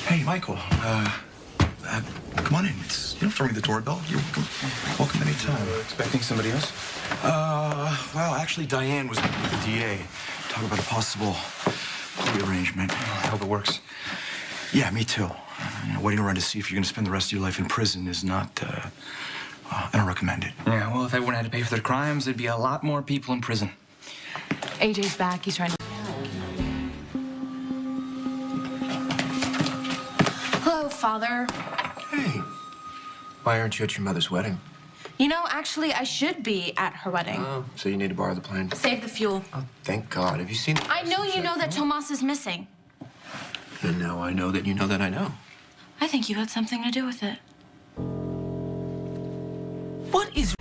Hey, Michael. Come on in. You don't have to ring the doorbell. You're welcome anytime. Expecting somebody else? Well, actually, Diane was with the DA. Talk about a possible plea arrangement. I hope it works. Yeah, me too. Waiting around to see if you're going to spend the rest of your life in prison is not, I don't recommend it. Yeah, well, if everyone had to pay for their crimes, there'd be a lot more people in prison. AJ's back. He's trying to... Hello, Father. Hey. Why aren't you at your mother's wedding? You know, actually, I should be at her wedding. Oh, so you need to borrow the plane? Save the fuel. Oh, thank God. Have you seen... I know you know that Tomas is missing. And now I know that you know that I know. I think you had something to do with it. What is...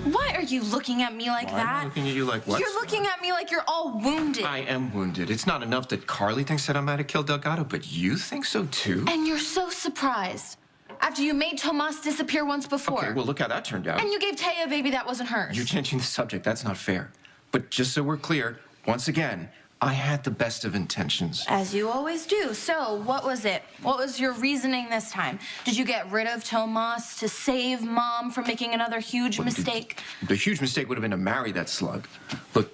Why are you looking at me like that? I'm looking at you like what? You're looking at me like you're all wounded. I am wounded. It's not enough that Carly thinks that I might have killed Delgado, but you think so too? And you're so surprised. After you made Tomas disappear once before. Okay, well, look how that turned out. And you gave Taya a baby that wasn't hers. You're changing the subject. That's not fair. But just so we're clear, once again, I had the best of intentions. As you always do. So, what was it? What was your reasoning this time? Did you get rid of Tomas to save Mom from making another huge mistake? The huge mistake would have been to marry that slug. Look,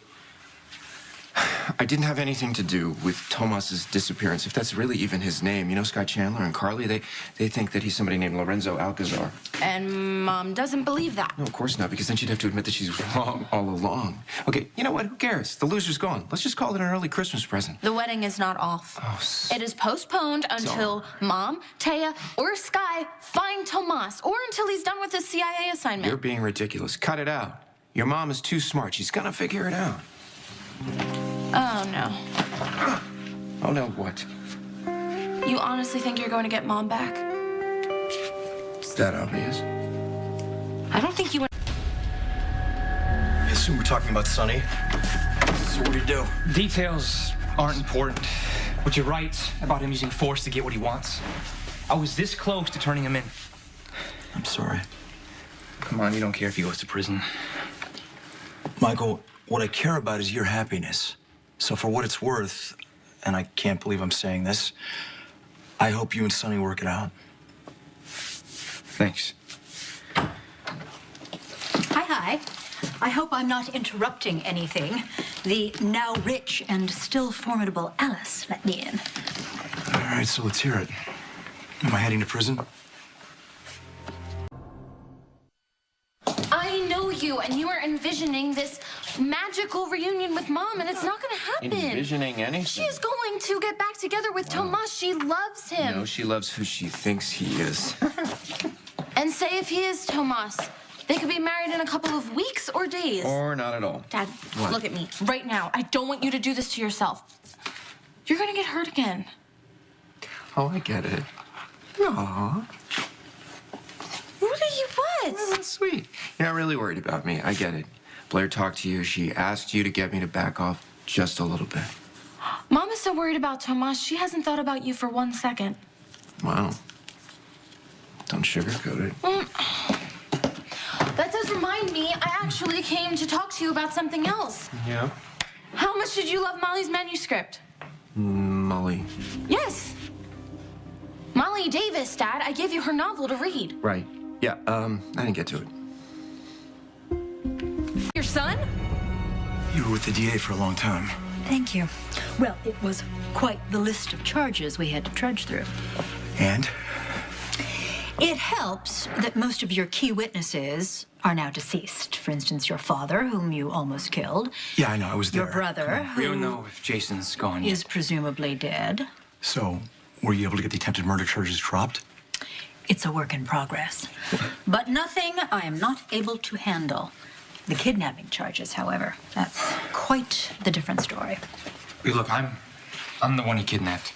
I didn't have anything to do with Tomas's disappearance, if that's really even his name. You know, Sky Chandler and Carly, they think that he's somebody named Lorenzo Alcazar. And Mom doesn't believe that. No, of course not, because then she'd have to admit that she's wrong all along. Okay, you know what? Who cares? The loser's gone. Let's just call it an early Christmas present. The wedding is not off. Oh, it is postponed until Mom, Taya, or Sky find Tomas, or until he's done with his CIA assignment. You're being ridiculous. Cut it out. Your mom is too smart. She's gonna figure it out. Oh, no. Oh, no, what? You honestly think you're going to get Mom back? Is that obvious? I don't think you... I assume we're talking about Sonny. So what do you do? Details aren't important. But you're right about him using force to get what he wants. I was this close to turning him in. I'm sorry. Come on, you don't care if he goes to prison. Michael, what I care about is your happiness. So for what it's worth, and I can't believe I'm saying this, I hope you and Sonny work it out. Thanks. Hi. I hope I'm not interrupting anything. The now rich and still formidable Alice let me in. All right, so let's hear it. Am I heading to prison? I know you, and you are envisioning this magical reunion with Mom, and it's not going to happen. Envisioning anything? She's going to get back together with Tomas. She loves him. No, she loves who she thinks he is. And say if he is Tomas, they could be married in a couple of weeks or days. Or not at all. Dad, What? Look at me right now. I don't want you to do this to yourself. You're going to get hurt again. Oh, I get it. Aww. What are you, what? Oh, that's sweet. You're not really worried about me. I get it. Blair talked to you. She asked you to get me to back off just a little bit. Mom is so worried about Tomas, she hasn't thought about you for 1 second. Wow. Don't sugarcoat it. That does remind me, I actually came to talk to you about something else. Yeah? How much did you love Molly's manuscript? Molly. Yes. Molly Davis, Dad. I gave you her novel to read. Right. Yeah, I didn't get to it. Your son? You were with the DA for a long time. Thank you. Well, it was quite the list of charges we had to trudge through. And? It helps that most of your key witnesses are now deceased. For instance, your father, whom you almost killed. Yeah, I know, I was there. Your brother, We don't who know if Jason's gone yet. is presumably dead. So, were you able to get the attempted murder charges dropped? It's a work in progress. But nothing I am not able to handle. The kidnapping charges, however, that's quite the different story. Hey, look, I'm the one he kidnapped.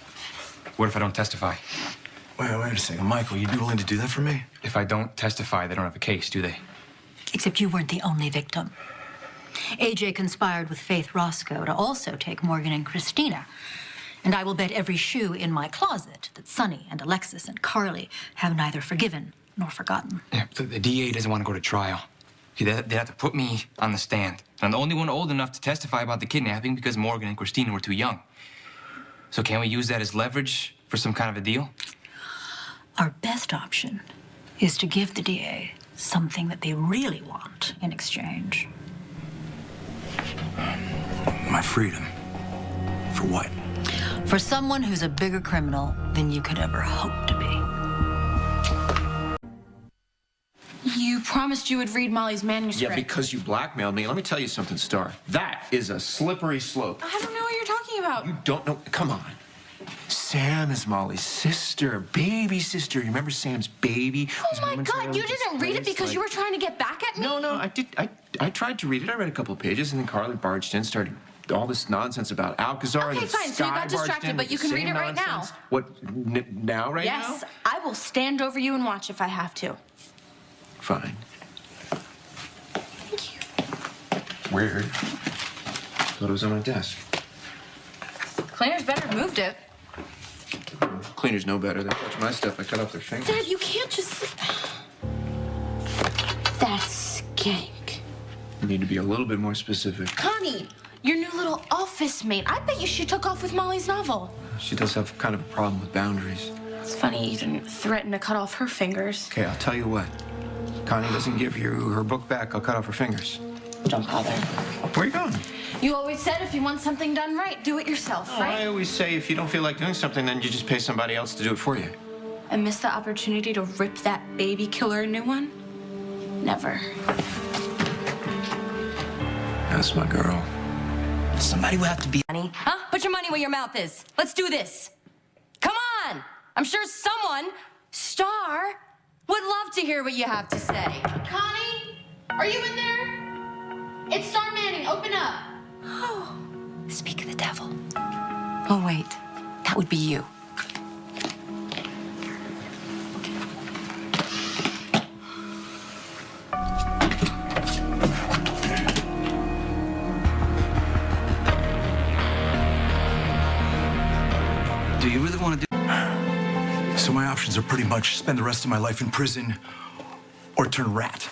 What if I don't testify? Wait a second. Michael, you'd be willing to do that for me? If I don't testify, they don't have a case, do they? Except you weren't the only victim. AJ conspired with Faith Roscoe to also take Morgan and Christina. And I will bet every shoe in my closet that Sonny and Alexis and Carly have neither forgiven nor forgotten. Yeah, the DA doesn't want to go to trial. See, they'd have to put me on the stand. And I'm the only one old enough to testify about the kidnapping because Morgan and Christina were too young. So can we use that as leverage For some kind of a deal? Our best option is to give the DA something that they really want in exchange. My freedom. For what? For someone who's a bigger criminal than you could ever hope to be. You promised you would read Molly's manuscript. Yeah, because you blackmailed me. Let me tell you something, Starr. That is a slippery slope. I don't know what you're talking about. You don't know. Come on. Sam is Molly's sister, baby sister. You remember Sam's baby? Oh my God, you didn't read it because you were trying to get back at me? No, I did. I tried to read it. I read a couple of pages, and then Carly barged in, started all this nonsense about Alcazar. Okay, and fine. So you got distracted, but you can read it right now. What, now, right now? Yes, I will stand over you and watch if I have to. Fine. Thank you. Weird. Thought it was on my desk. Cleaner's better have moved it. Cleaners know better. They touch my stuff. I cut off their fingers. Dad, you can't just... That's skank. You need to be a little bit more specific. Connie, your new little office mate. I bet you she took off with Molly's novel. She does have kind of a problem with boundaries. It's funny you didn't threaten to cut off her fingers. Okay, I'll tell you what. Connie doesn't give you her book back, I'll cut off her fingers. Don't bother. Where are you going? You always said if you want something done right, do it yourself, right? I always say if you don't feel like doing something, then you just pay somebody else to do it for you. And miss the opportunity to rip that baby killer a new one? Never. That's my girl. Somebody will have to be. Huh? Put your money where your mouth is. Let's do this. Come on! I'm sure someone, Starr, would love to hear what you have to say. Connie, are you in there? It's Starr Manning. Open up. Oh, speak of the devil. Oh, wait. That would be you. Do you really want to do? So my options are pretty much spend the rest of my life in prison or turn rat.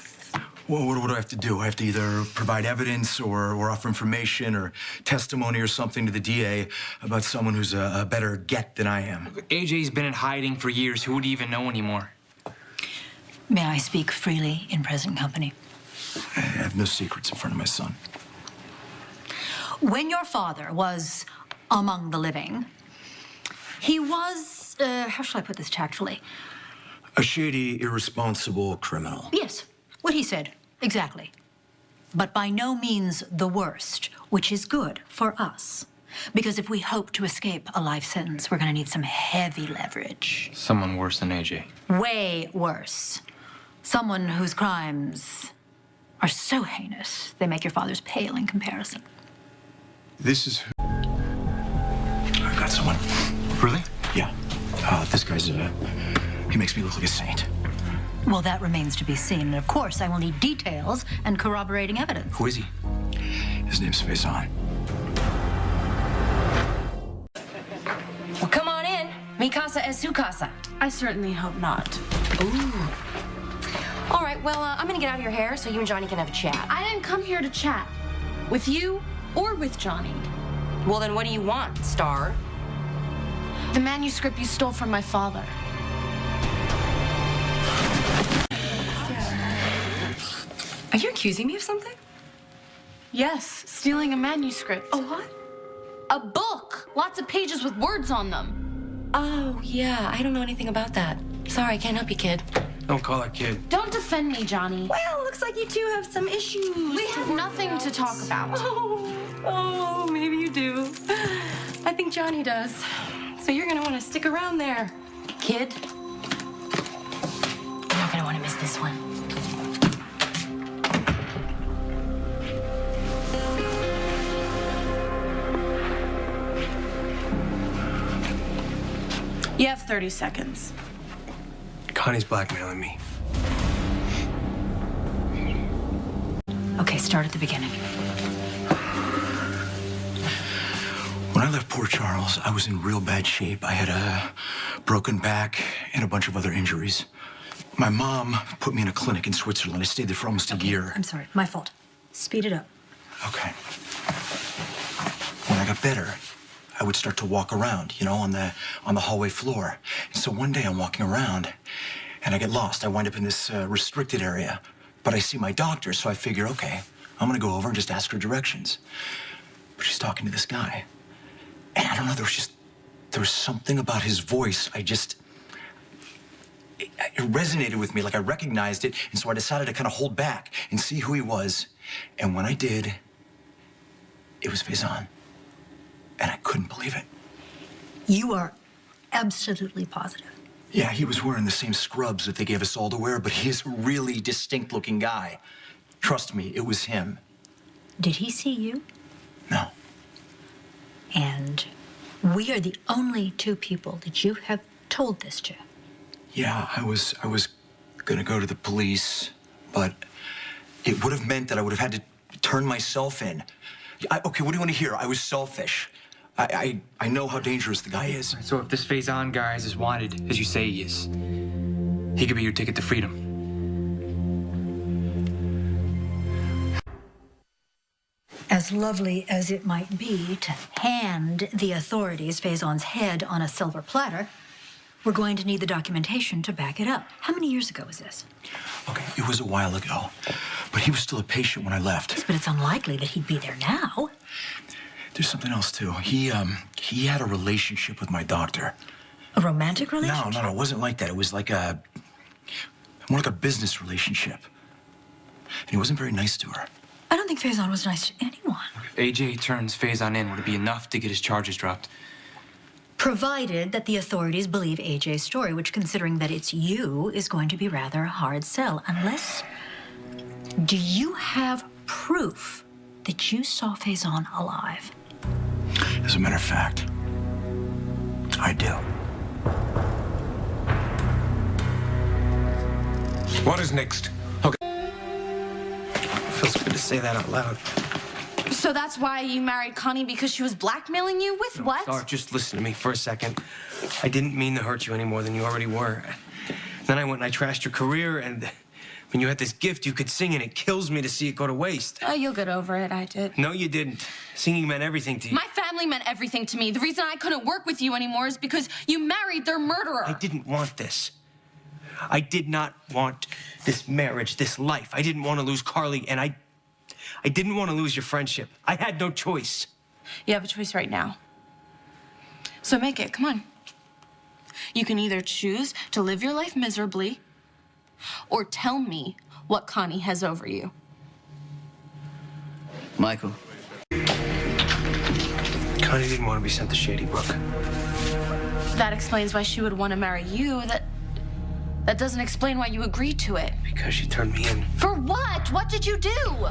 Well, what do I have to do? I have to either provide evidence or offer information or testimony or something to the DA about someone who's a better get than I am. AJ's been in hiding for years. Who would even know anymore? May I speak freely in present company? I have no secrets in front of my son. When your father was among the living, he was, how shall I put this tactfully? A shady, irresponsible criminal. Yes, what he said, exactly. But by no means the worst, which is good for us. Because if we hope to escape a life sentence, we're gonna need some heavy leverage. Someone worse than AJ. Way worse. Someone whose crimes are so heinous, they make your father's pale in comparison. This is who... I got someone. Really? Yeah. This guy's, he makes me look like a saint. Well, that remains to be seen. And of course, I will need details and corroborating evidence. Who is he? His name's Faison. Well, come on in. Mi casa es su casa. I certainly hope not. Ooh. All right, well, I'm gonna get out of your hair so you and Johnny can have a chat. I didn't come here to chat. With you or with Johnny. Well, then what do you want, Starr? The manuscript you stole from my father. Are you accusing me of something? Yes, stealing a manuscript. A what? A book. Lots of pages with words on them. Oh, yeah, I don't know anything about that. Sorry, I can't help you, kid. Don't call that kid. Don't defend me, Johnny. Well, looks like you two have some issues. We have nothing to talk about. Oh, maybe you do. I think Johnny does. So you're gonna want to stick around there, kid. You're not gonna want to miss this one. You have 30 seconds. Connie's blackmailing me. Okay, start at the beginning. When I left Port Charles, I was in real bad shape. I had a broken back and a bunch of other injuries. My mom put me in a clinic in Switzerland. I stayed there for almost a year. I'm sorry, my fault. Speed it up. Okay. When I got better, I would start to walk around, you know, on the hallway floor. And so one day I'm walking around, and I get lost. I wind up in this restricted area, but I see my doctor, so I figure, okay, I'm gonna go over and just ask her directions. But she's talking to this guy, and I don't know, there was something about his voice. It resonated with me, like I recognized it, and so I decided to kind of hold back and see who he was. And when I did, it was Faison. And I couldn't believe it. You are absolutely positive? Yeah, he was wearing the same scrubs that they gave us all to wear, but he's a really distinct-looking guy. Trust me, it was him. Did he see you? No. And we are the only two people that you have told this to. Yeah, I was gonna go to the police, but it would have meant that I would have had to turn myself in. Okay, what do you want to hear? I was selfish. I know how dangerous the guy is. So if this Faison guy is as wanted as you say he is, he could be your ticket to freedom. As lovely as it might be to hand the authorities Faison's head on a silver platter, we're going to need the documentation to back it up. How many years ago was this? Okay, it was a while ago, but he was still a patient when I left. Yes, but it's unlikely that he'd be there now. There's something else, too. He had a relationship with my doctor. A romantic relationship? No, it wasn't like that. It was like more like a business relationship. And he wasn't very nice to her. I don't think Faison was nice to anyone. If AJ turns Faison in, would it be enough to get his charges dropped? Provided that the authorities believe AJ's story, which, considering that it's you, is going to be rather a hard sell. Unless... Do you have proof that you saw Faison alive? As a matter of fact, I do. What is next? Okay. Feels good to say that out loud. So that's why you married Connie, because she was blackmailing you with what? Starr, just listen to me for a second. I didn't mean to hurt you any more than you already were. Then I went and I trashed your career, and when you had this gift, you could sing, and it kills me to see it go to waste. Oh, you'll get over it. I did. No, you didn't. Singing meant everything to you. My family meant everything to me. The reason I couldn't work with you anymore is because you married their murderer. I didn't want this. I did not want this marriage, this life. I didn't want to lose Carly, and I didn't want to lose your friendship. I had no choice. You have a choice right now. So make it. Come on. You can either choose to live your life miserably or tell me what Connie has over you. Michael. Connie didn't want to be sent to Shady Brook. That explains why she would want to marry you. That doesn't explain why you agreed to it. Because she turned me in. For what? What did you do?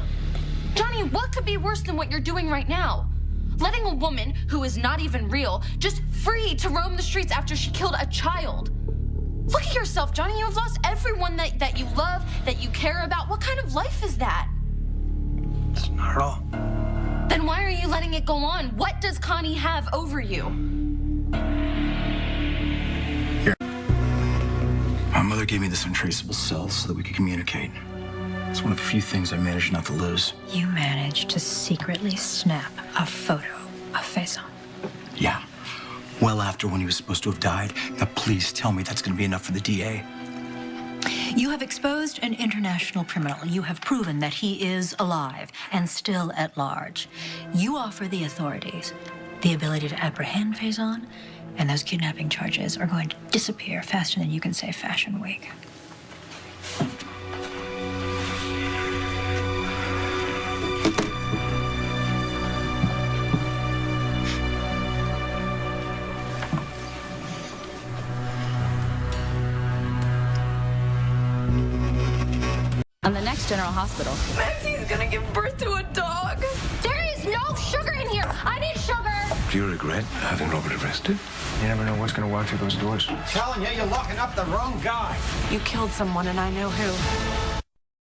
Johnny, what could be worse than what you're doing right now? Letting a woman who is not even real just free to roam the streets after she killed a child. Look at yourself, Johnny. You have lost everyone that you love, that you care about. What kind of life is that? It's not at all. Then why are you letting it go on? What does Connie have over you? Here. My mother gave me this untraceable cell so that we could communicate. It's one of the few things I managed not to lose. You managed to secretly snap a photo of Faison. Yeah. Well after when he was supposed to have died. Now please tell me that's going to be enough for the DA. You have exposed an international criminal. You have proven that he is alive and still at large. You offer the authorities the ability to apprehend Faison, and those kidnapping charges are going to disappear faster than you can say Fashion Week. On the next General Hospital. Maxie's gonna give birth to a dog. There is no sugar in here. I need sugar. Do you regret having Robert arrested? You never know what's going to walk through those doors. Telling you, you're locking up the wrong guy. You killed someone, and I know who.